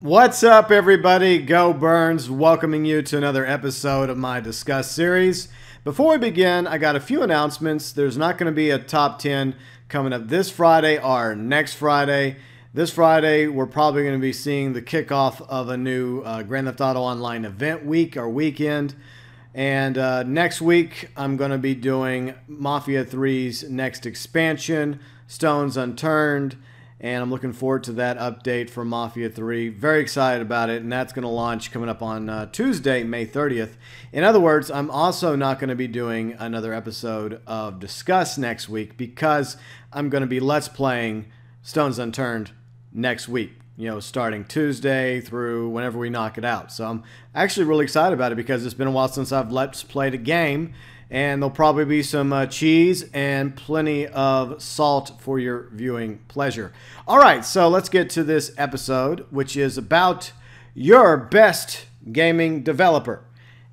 What's up, everybody? GeauxBurns welcoming you to another episode of my Discuss series. Before we begin, I got a few announcements. There's not going to be a top 10 coming up this Friday or next Friday. This Friday, we're probably going to be seeing the kickoff of a new Grand Theft Auto Online event week or weekend. And next week, I'm going to be doing Mafia 3's next expansion, Stones Unturned. And I'm looking forward to that update for Mafia 3. Very excited about it, and that's going to launch coming up on Tuesday, May 30th. In other words, I'm also not going to be doing another episode of Discuss next week because I'm going to be Let's Playing Stones Unturned next week. You know, starting Tuesday through whenever we knock it out. So I'm actually really excited about it because it's been a while since I've Let's Played a game. And there'll probably be some cheese and plenty of salt for your viewing pleasure. All right, so let's get to this episode, which is about your best gaming developer.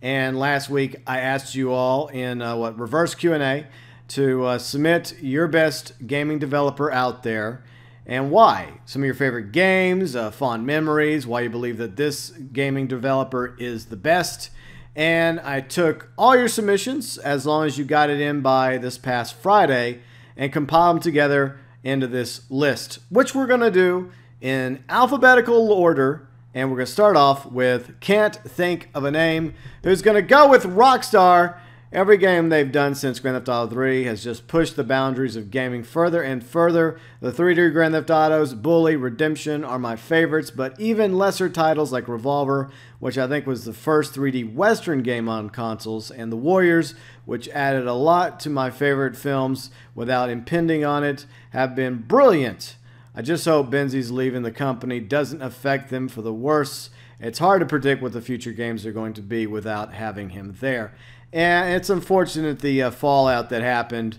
And last week, I asked you all in reverse Q&A to submit your best gaming developer out there and why. Some of your favorite games, fond memories, why you believe that this gaming developer is the best. And I took all your submissions, as long as you got it in by this past Friday, and compiled them together into this list, which we're going to do in alphabetical order. And we're going to start off with Can't Think of a Name, who's going to go with Rockstar. Every game they've done since Grand Theft Auto 3 has just pushed the boundaries of gaming further and further. The 3D Grand Theft Autos, Bully, Redemption are my favorites, but even lesser titles like Revolver, which I think was the first 3D Western game on consoles, and The Warriors, which added a lot to my favorite films without impinging on it, have been brilliant. I just hope Benzie's leaving the company doesn't affect them for the worse. It's hard to predict what the future games are going to be without having him there. And it's unfortunate the fallout that happened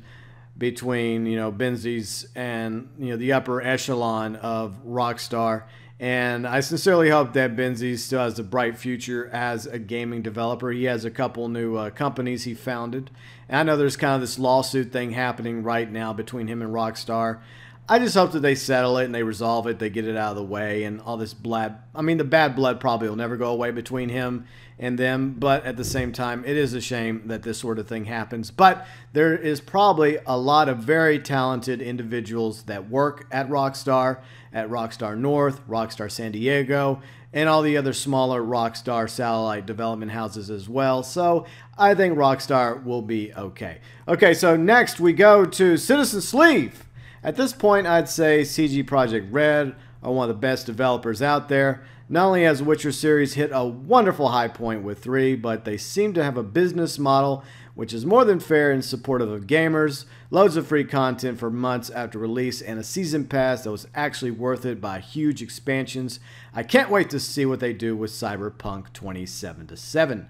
between, Benzie's and, the upper echelon of Rockstar. And I sincerely hope that Benzie still has a bright future as a gaming developer. He has a couple new companies he founded. And I know there's kind of this lawsuit thing happening right now between him and Rockstar. I just hope that they settle it and they resolve it, they get it out of the way, and all this blood. I mean, the bad blood probably will never go away between him and them, but at the same time, it is a shame that this sort of thing happens. But there is probably a lot of very talented individuals that work at Rockstar North, Rockstar San Diego, and all the other smaller Rockstar satellite development houses as well. So I think Rockstar will be okay. Okay, so next we go to Citizen Sleeve. At this point, I'd say CG Project Red are one of the best developers out there. Not only has the Witcher series hit a wonderful high point with 3, but they seem to have a business model which is more than fair and supportive of gamers, loads of free content for months after release, and a season pass that was actually worth it by huge expansions. I can't wait to see what they do with Cyberpunk 2077.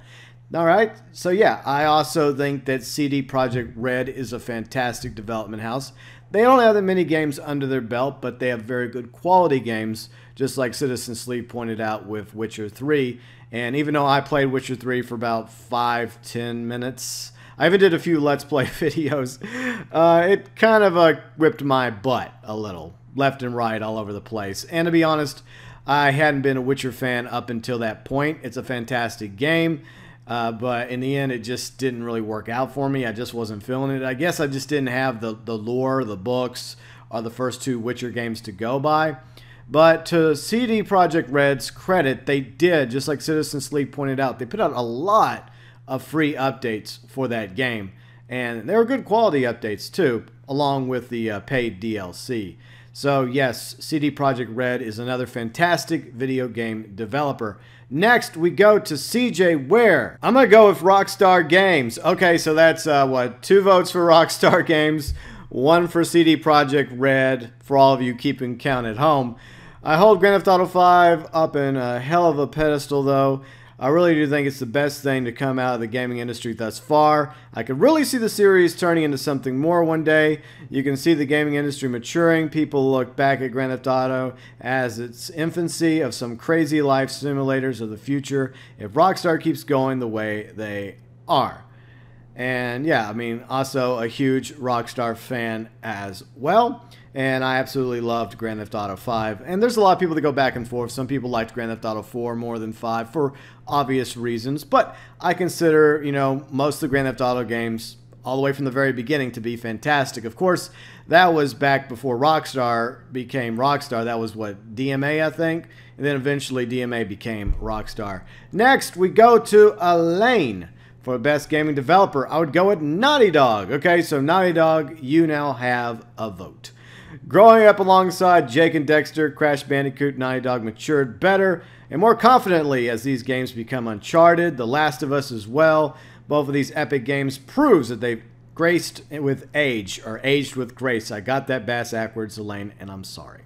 Alright, so yeah, I also think that CD Projekt Red is a fantastic development house. They don't have that many games under their belt, but they have very good quality games, just like Citizen Sleep pointed out with Witcher 3. And even though I played Witcher 3 for about 5-10 minutes, I even did a few Let's Play videos, it kind of whipped my butt a little, left and right all over the place. And to be honest, I hadn't been a Witcher fan up until that point. It's a fantastic game. But in the end, it just didn't really work out for me. I just wasn't feeling it. I guess I just didn't have the lore, the books, or the first 2 Witcher games to go by. But to CD Projekt Red's credit, they did, just like Citizen Sleep pointed out, they put out a lot of free updates for that game. And they were good quality updates too, along with the paid DLC. So yes, CD Projekt Red is another fantastic video game developer. Next, we go to CJ Ware. I'm going to go with Rockstar Games. Okay, so that's, 2 votes for Rockstar Games, 1 for CD Projekt Red, for all of you keeping count at home. I hold Grand Theft Auto 5 up in a hell of a pedestal, though. I really do think it's the best thing to come out of the gaming industry thus far. I could really see the series turning into something more one day. You can see the gaming industry maturing. People look back at Grand Theft Auto as its infancy of some crazy life simulators of the future if Rockstar keeps going the way they are. And yeah, I mean, also a huge Rockstar fan as well. and I absolutely loved Grand Theft Auto 5. And there's a lot of people that go back and forth. Some people liked Grand Theft Auto 4 more than 5 for obvious reasons, but I consider, you know, most of the Grand Theft Auto games all the way from the very beginning to be fantastic. Of course, that was back before Rockstar became Rockstar. That was what, DMA, I think? And then eventually DMA became Rockstar. Next, we go to Elaine for Best Gaming Developer. I would go with Naughty Dog. Okay, so Naughty Dog, you now have a vote. Growing up alongside Jake and Dexter, Crash Bandicoot, Naughty Dog matured better and more confidently as these games become Uncharted, The Last of Us as well. Both of these epic games proves that they've graced with age, or aged with grace. I got that bass backwards, Elaine, and I'm sorry.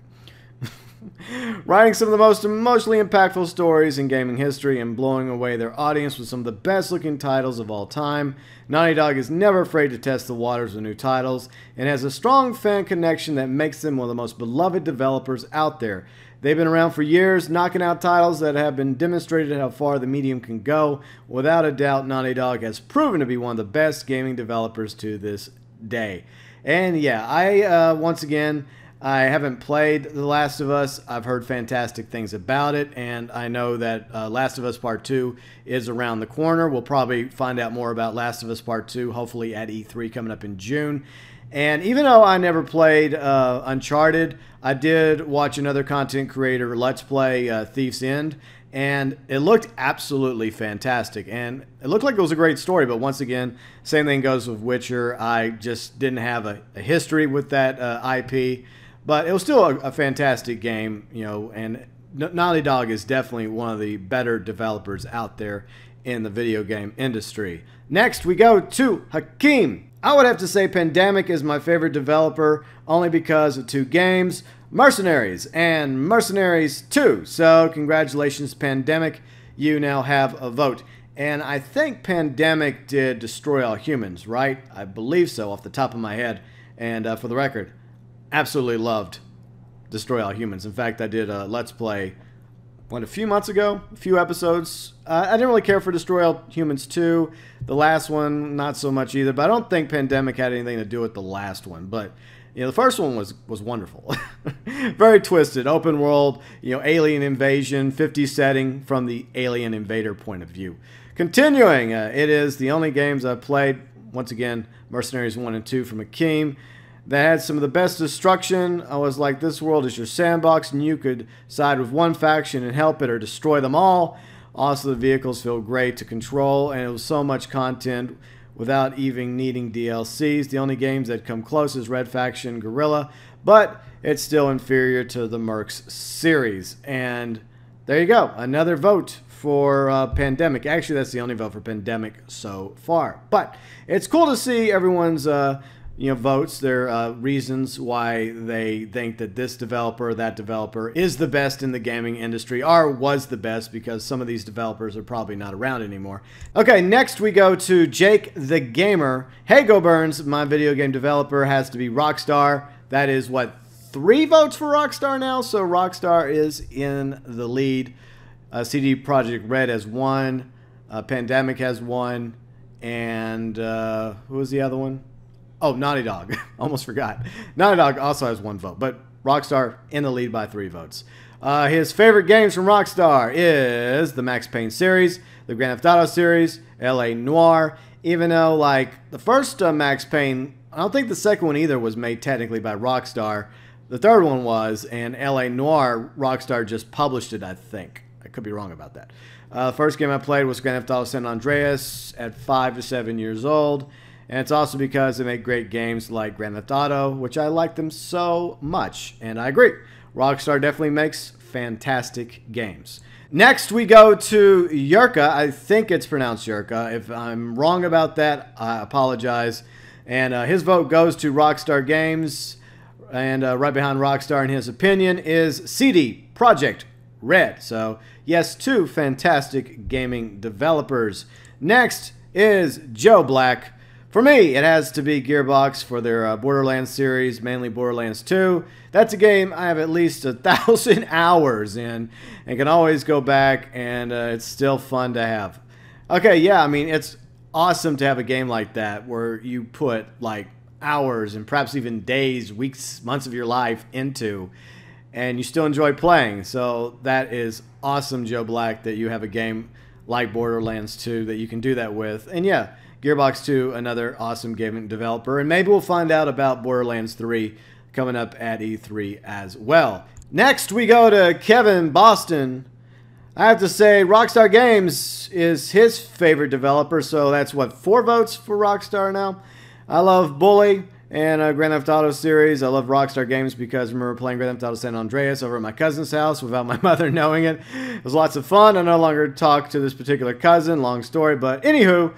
Writing some of the most emotionally impactful stories in gaming history and blowing away their audience with some of the best looking titles of all time, Naughty Dog is never afraid to test the waters with new titles and has a strong fan connection that makes them one of the most beloved developers out there. They've been around for years, knocking out titles that have been demonstrated how far the medium can go. Without a doubt, Naughty Dog has proven to be one of the best gaming developers to this day. And yeah, once again, I haven't played The Last of Us. I've heard fantastic things about it, and I know that Last of Us Part 2 is around the corner. We'll probably find out more about Last of Us Part 2, hopefully at E3 coming up in June. And even though I never played Uncharted, I did watch another content creator Let's Play Thief's End, and it looked absolutely fantastic. And it looked like it was a great story, but once again, same thing goes with Witcher. I just didn't have a history with that IP. But it was still a fantastic game, you know, and Naughty Dog is definitely one of the better developers out there in the video game industry. Next, we go to Hakeem. I would have to say Pandemic is my favorite developer only because of two games, Mercenaries and Mercenaries 2. So congratulations, Pandemic. You now have a vote. And I think Pandemic did Destroy All Humans, right? I believe so off the top of my head. And for the record, absolutely loved Destroy All Humans. In fact, I did a Let's Play, a few months ago, a few episodes. I didn't really care for Destroy All Humans 2. The last one, not so much either. But I don't think Pandemic had anything to do with the last one. But, you know, the first one was wonderful. Very twisted, open world, you know, alien invasion, 50s setting from the alien invader point of view. Continuing, it is the only games I've played, once again, Mercenaries 1 and 2 from Hakeem, that had some of the best destruction. I was like, this world is your sandbox, and you could side with one faction and help it or destroy them all. Also, the vehicles feel great to control, and it was so much content without even needing DLCs. The only games that come close is Red Faction, Guerrilla, but it's still inferior to the Mercs series. And there you go, another vote for Pandemic. Actually, that's the only vote for Pandemic so far. But it's cool to see everyone's votes, their reasons why they think that this developer or that developer is the best in the gaming industry, or was the best, because some of these developers are probably not around anymore. Okay, next we go to Jake the Gamer. Hey, GeauxBurns, my video game developer has to be Rockstar. That is, what, 3 votes for Rockstar now? So Rockstar is in the lead. CD Projekt Red has 1. Pandemic has 1. And who was the other one? Oh, Naughty Dog. Almost forgot. Naughty Dog also has 1 vote, but Rockstar in the lead by 3 votes. His favorite games from Rockstar is the Max Payne series, the Grand Theft Auto series, L.A. Noire. Even though, like, the first Max Payne, I don't think the second one either was made technically by Rockstar. The third one was, and L.A. Noire, Rockstar just published it, I think. I could be wrong about that. The first game I played was Grand Theft Auto San Andreas at 5 to 7 years old. And it's also because they make great games like Grand Theft Auto, which I like them so much. And I agree. Rockstar definitely makes fantastic games. Next, we go to Yurka. I think it's pronounced Yurka. If I'm wrong about that, I apologize. And his vote goes to Rockstar Games. And right behind Rockstar, in his opinion, is CD Projekt Red. So, yes, 2 fantastic gaming developers. Next is Joe Black. For me, it has to be Gearbox for their Borderlands series, mainly Borderlands 2. That's a game I have at least 1,000 hours in and can always go back, and it's still fun to have. Okay, yeah, I mean, it's awesome to have a game like that where you put, like, hours and perhaps even days, weeks, months of your life into, and you still enjoy playing. So that is awesome, Joe Black, that you have a game like Borderlands 2 that you can do that with. And yeah, Gearbox 2, another awesome gaming developer. And maybe we'll find out about Borderlands 3 coming up at E3 as well. Next, we go to Kevin Boston. I have to say, Rockstar Games is his favorite developer, so that's, what, 4 votes for Rockstar now? I love Bully and Grand Theft Auto series. I love Rockstar Games because I remember playing Grand Theft Auto San Andreas over at my cousin's house without my mother knowing it. It was lots of fun. I no longer talk to this particular cousin. Long story, but anywho,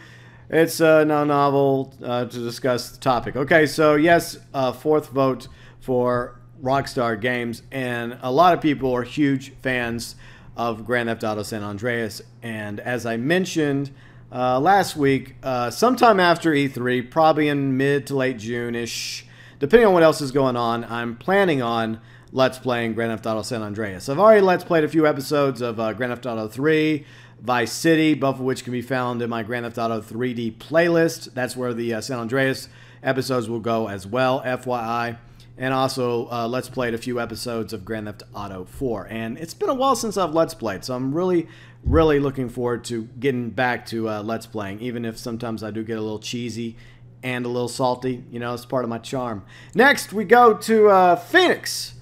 it's now novel to discuss the topic. Okay, so yes, 4th vote for Rockstar Games, and a lot of people are huge fans of Grand Theft Auto San Andreas. And as I mentioned last week, sometime after E3, probably in mid to late June-ish, depending on what else is going on, I'm planning on Let's Playing Grand Theft Auto San Andreas. I've already Let's Played a few episodes of Grand Theft Auto 3, Vice City, both of which can be found in my Grand Theft Auto 3D playlist. That's where the San Andreas episodes will go as well, FYI. And also, Let's Played a few episodes of Grand Theft Auto 4. And it's been a while since I've Let's Played, so I'm really looking forward to getting back to Let's Playing, even if sometimes I do get a little cheesy and a little salty. You know, it's part of my charm. Next, we go to Phoenix.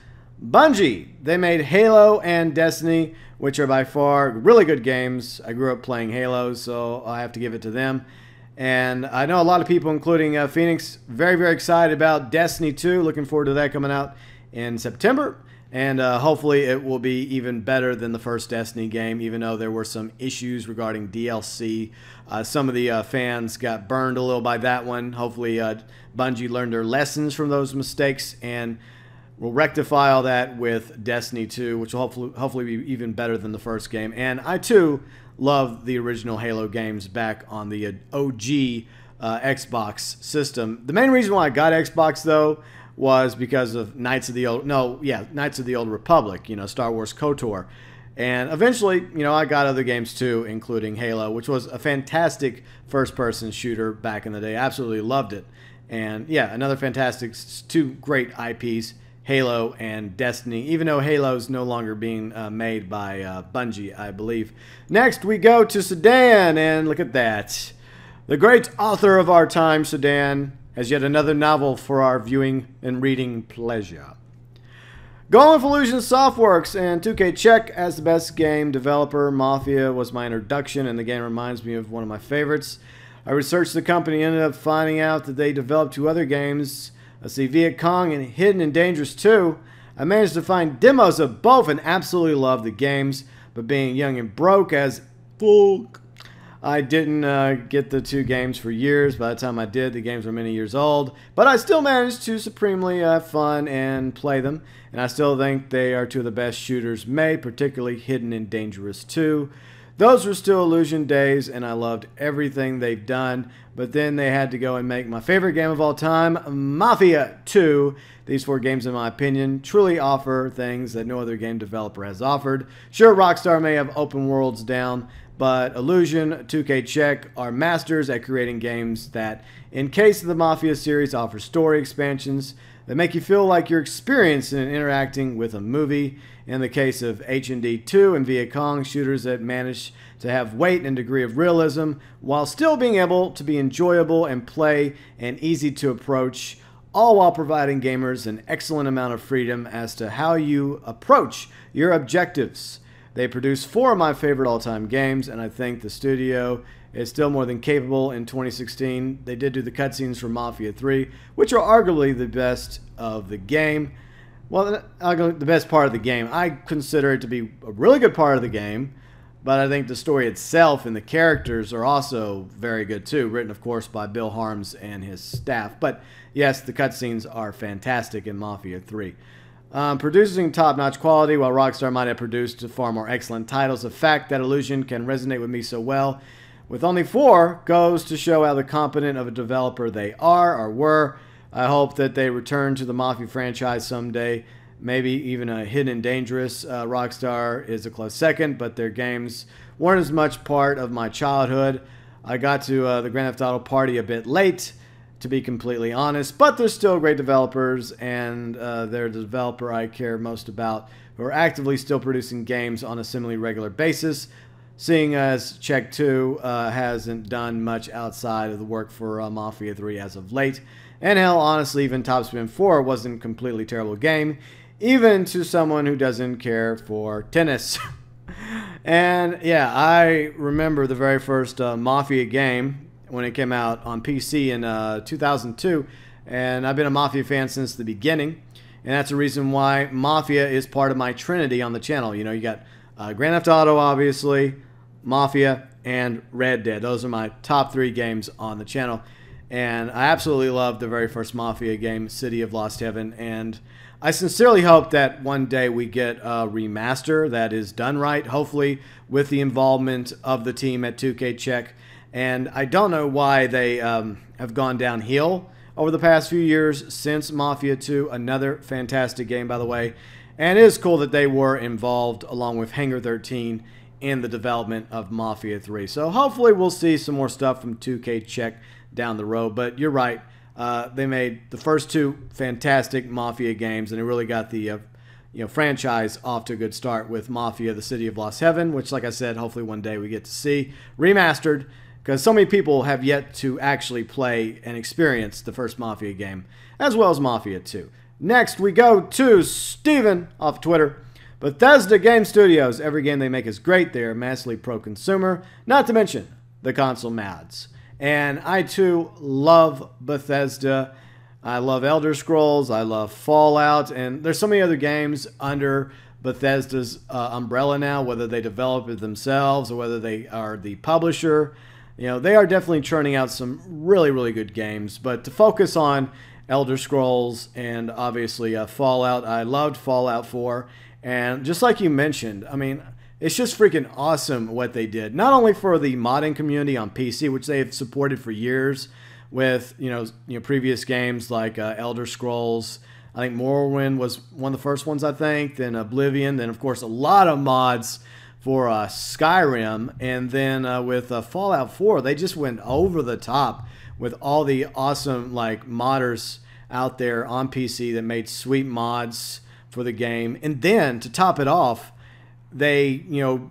Bungie. They made Halo and Destiny, which are by far really good games. I grew up playing Halo, so I have to give it to them. And I know a lot of people, including Phoenix, very excited about Destiny 2. Looking forward to that coming out in September. And hopefully it will be even better than the first Destiny game, even though there were some issues regarding DLC. Some of the fans got burned a little by that one. Hopefully Bungie learned their lessons from those mistakes and will rectify all that with Destiny 2, which will hopefully be even better than the first game. And I, too, love the original Halo games back on the OG Xbox system. The main reason why I got Xbox, though, was because of Knights of the Old Republic, you know, Star Wars KOTOR. And eventually, you know, I got other games too, including Halo, which was a fantastic first-person shooter back in the day. Absolutely loved it. And yeah, another fantastic, 2 great IPs, Halo and Destiny, even though Halo's no longer being made by Bungie, I believe. Next, we go to Sedan, and look at that. The great author of our time, Sedan, has yet another novel for our viewing and reading pleasure. Going for Illusion Softworks and 2K Czech as the best game developer. Mafia was my introduction, and the game reminds me of one of my favorites. I researched the company and ended up finding out that they developed 2 other games. I see Viet Cong and Hidden and Dangerous 2. I managed to find demos of both and absolutely love the games, but being young and broke as fuck, I didn't get the 2 games for years. By the time I did, the games were many years old, but I still managed to supremely have fun and play them, and I still think they are 2 of the best shooters made, particularly Hidden and Dangerous 2. Those were still Illusion days, and I loved everything they've done. But then they had to go and make my favorite game of all time, Mafia 2. These 4 games, in my opinion, truly offer things that no other game developer has offered. Sure, Rockstar may have open worlds down, but Illusion, 2K Czech are masters at creating games that, in case of the Mafia series, offer story expansions that make you feel like you're experiencing and interacting with a movie. In the case of H&D 2 and Viet Cong, shooters that manage to have weight and degree of realism while still being able to be enjoyable and play and easy to approach, all while providing gamers an excellent amount of freedom as to how you approach your objectives. They produced 4 of my favorite all-time games, and I think the studio is still more than capable. In 2016, they did do the cutscenes for Mafia 3, which are arguably the best of the game. Well, the best part of the game. I consider it to be a really good part of the game, but I think the story itself and the characters are also very good too, written, of course, by Bill Harms and his staff. But yes, the cutscenes are fantastic in Mafia 3. Producing top-notch quality, while Rockstar might have produced far more excellent titles, the fact that Illusion can resonate with me so well with only 4 goes to show how the competent of a developer they are or were. I hope that they return to the Mafia franchise someday, maybe even a Hidden and Dangerous. Rockstar is a close second, but their games weren't as much part of my childhood. I got to the Grand Theft Auto party a bit late to be completely honest, but they're still great developers, and they're the developer I care most about, who are actively still producing games on a similarly regular basis, seeing as Check 2 hasn't done much outside of the work for Mafia 3 as of late. And hell, honestly, even Top Spin 4 wasn't a completely terrible game, even to someone who doesn't care for tennis. And yeah, I remember the very first Mafia game when it came out on PC in 2002, and I've been a Mafia fan since the beginning, and that's the reason why Mafia is part of my trinity on the channel. You know, you got Grand Theft Auto, obviously, Mafia, and Red Dead. Those are my top 3 games on the channel, and I absolutely love the very first Mafia game, City of Lost Heaven, and I sincerely hope that one day we get a remaster that is done right, hopefully with the involvement of the team at 2K Czech. And I don't know why they have gone downhill over the past few years since Mafia 2. Another fantastic game, by the way. And it is cool that they were involved, along with Hangar 13, in the development of Mafia 3. So hopefully we'll see some more stuff from 2K Czech down the road. But you're right. They made the first 2 fantastic Mafia games, and it really got the franchise off to a good start with Mafia: The City of Lost Heaven, which, like I said, hopefully one day we get to see remastered, because so many people have yet to actually play and experience the first Mafia game, as well as Mafia 2. Next, we go to Steven off Twitter. Bethesda Game Studios. Every game they make is great. They are massively pro-consumer, not to mention the console mads. And I, too, love Bethesda. I love Elder Scrolls. I love Fallout. And there's so many other games under Bethesda's umbrella now, whether they develop it themselves or whether they are the publisher. You know, they are definitely churning out some really, really good games. But to focus on Elder Scrolls and obviously Fallout, I loved Fallout 4. And just like you mentioned, I mean, it's just freaking awesome what they did. Not only for the modding community on PC, which they have supported for years with, previous games like Elder Scrolls. I think Morrowind was one of the first ones, I think. Then Oblivion. Then, of course, a lot of mods for Skyrim. And then with Fallout 4, they just went over the top with all the awesome, modders out there on PC that made sweet mods for the game. And then, to top it off, they,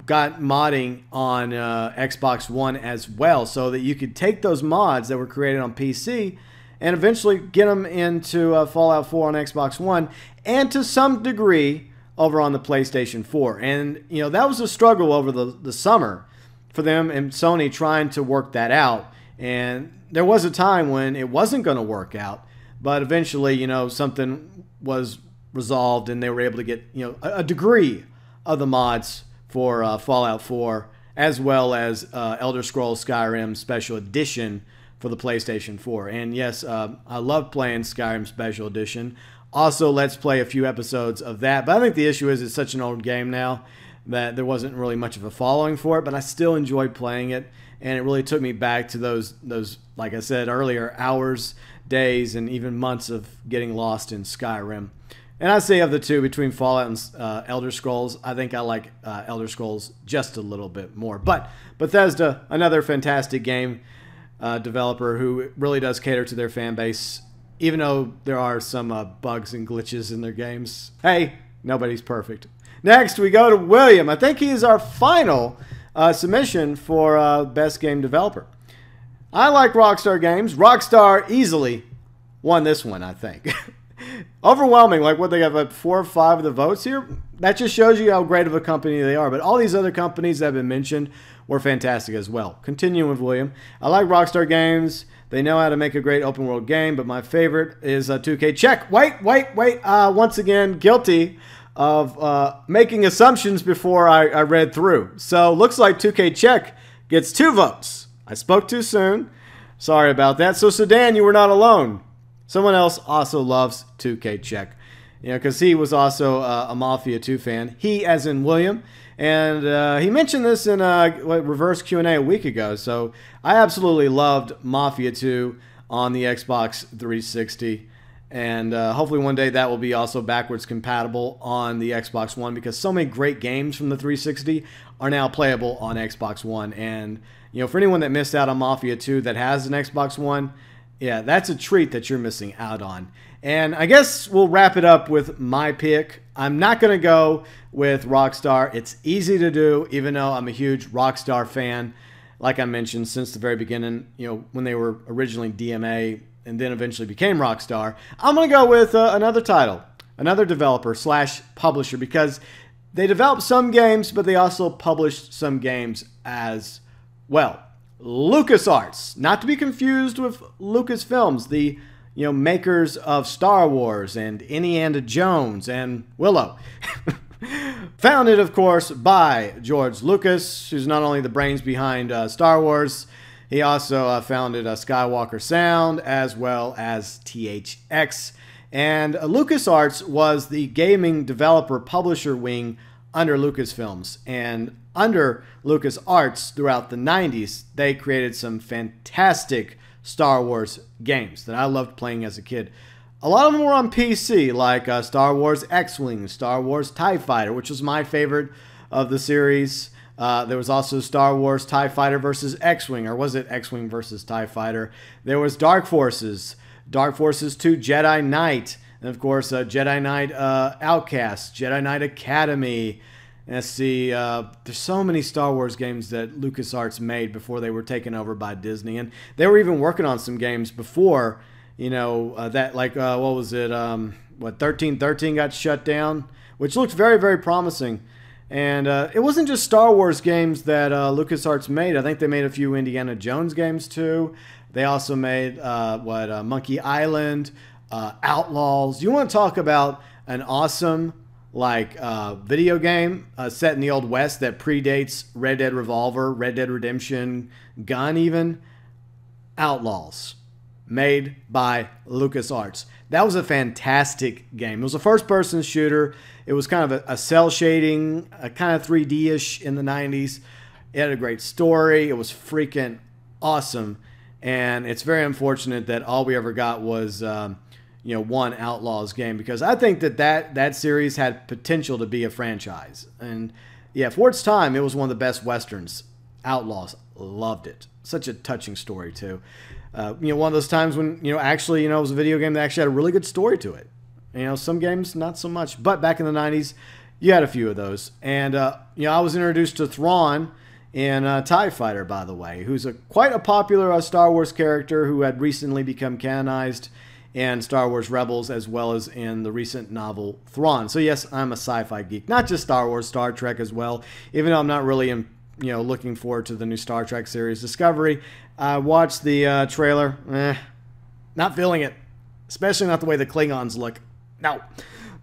got modding on Xbox One as well, so that you could take those mods that were created on PC and eventually get them into Fallout 4 on Xbox One, and to some degree over on the PlayStation 4. And, that was a struggle over the summer for them and Sony trying to work that out. And there was a time when it wasn't going to work out, but eventually, something was resolved and they were able to get, a degree of the mods for Fallout 4, as well as Elder Scrolls Skyrim Special Edition for the PlayStation 4. And yes, I love playing Skyrim Special Edition. Also, let's play a few episodes of that. But I think the issue is it's such an old game now that there wasn't really much of a following for it, but I still enjoyed playing it. And it really took me back to those, like I said earlier, hours, days, and even months of getting lost in Skyrim. And I'd say of the two, between Fallout and Elder Scrolls, I think I like Elder Scrolls just a little bit more. But Bethesda, another fantastic game developer who really does cater to their fan base, even though there are some bugs and glitches in their games. Hey, nobody's perfect. Next, we go to William. I think he is our final submission for Best Game Developer. I like Rockstar Games. Rockstar easily won this one, I think. Overwhelming, like what they got, like 4 or 5 of the votes here. That just shows you how great of a company they are. But all these other companies that have been mentioned were fantastic as well. Continuing with William, I like Rockstar Games. They know how to make a great open world game, but my favorite is 2K. Check. Wait. Once again, guilty of making assumptions before I read through. So looks like 2K Check gets 2 votes. I spoke too soon. Sorry about that. So Sedan, you were not alone. Someone else also loves 2K Czech, because he was also a Mafia 2 fan. He, as in William, and he mentioned this in reverse Q&A a week ago. So I absolutely loved Mafia 2 on the Xbox 360, and hopefully one day that will be also backwards compatible on the Xbox One, because so many great games from the 360 are now playable on Xbox One. And for anyone that missed out on Mafia 2 that has an Xbox One, Yeah, that's a treat that you're missing out on. And I guess we'll wrap it up with my pick. I'm not going to go with Rockstar. It's easy to do, even though I'm a huge Rockstar fan. Like I mentioned, since the very beginning, when they were originally DMA and then eventually became Rockstar. I'm going to go with another title, another developer slash publisher, because they developed some games, but they also published some games as well. LucasArts, not to be confused with Lucasfilms, the makers of Star Wars and Indiana Jones and Willow. Founded, of course, by George Lucas, who's not only the brains behind Star Wars, he also founded Skywalker Sound as well as THX. And LucasArts was the gaming developer publisher wing under Lucasfilms. And under LucasArts throughout the 90s, they created some fantastic Star Wars games that I loved playing as a kid. A lot of them were on PC, like Star Wars X-Wing, Star Wars TIE Fighter, which was my favorite of the series. There was also Star Wars TIE Fighter versus X-Wing, or was it X-Wing versus TIE Fighter? There was Dark Forces 2 Jedi Knight, and of course Jedi Knight Outcast, Jedi Knight Academy. Let's see, there's so many Star Wars games that LucasArts made before they were taken over by Disney, and they were even working on some games before, that, like, what was it, 1313 got shut down, which looked very, very promising. And it wasn't just Star Wars games that LucasArts made. I think they made a few Indiana Jones games too. They also made, Monkey Island, Outlaws. You want to talk about an awesome video game set in the Old West that predates Red Dead Revolver, Red Dead Redemption, Gun even? Outlaws, made by LucasArts. That was a fantastic game. It was a first-person shooter. It was kind of a cell shading, kind of 3D-ish in the 90s. It had a great story. It was freaking awesome. And it's very unfortunate that all we ever got was one Outlaws game, because I think that series had potential to be a franchise. And yeah, for its time, it was one of the best Westerns. Outlaws, loved it. Such a touching story too. One of those times when, actually, it was a video game that actually had a really good story to it. Some games, not so much. But back in the 90s, you had a few of those. And, I was introduced to Thrawn in TIE Fighter, by the way, who's quite a popular Star Wars character who had recently become canonized in Star Wars Rebels, as well as in the recent novel Thrawn. So, yes, I'm a sci-fi geek. Not just Star Wars, Star Trek as well. Even though I'm not really looking forward to the new Star Trek series, Discovery. I watched the trailer. Not feeling it. Especially not the way the Klingons look. No.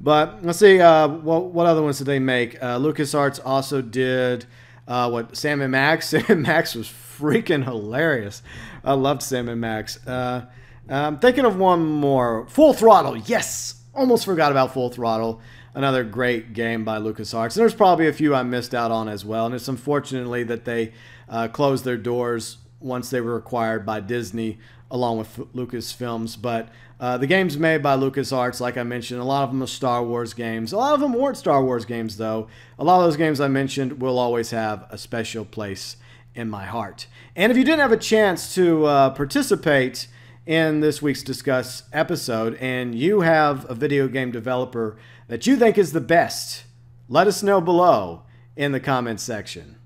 But let's see, what other ones did they make? LucasArts also did, Sam and Max? Sam and Max was freaking hilarious. I loved Sam and Max. I'm thinking of one more. Full Throttle, yes! Almost forgot about Full Throttle. Another great game by LucasArts. And there's probably a few I missed out on as well. And it's unfortunately that they closed their doors once they were acquired by Disney, along with Lucasfilms. But the games made by LucasArts, like I mentioned, a lot of them are Star Wars games. A lot of them weren't Star Wars games, though. A lot of those games I mentioned will always have a special place in my heart. And if you didn't have a chance to participate in this week's Discuss episode, and you have a video game developer that you think is the best, let us know below in the comments section.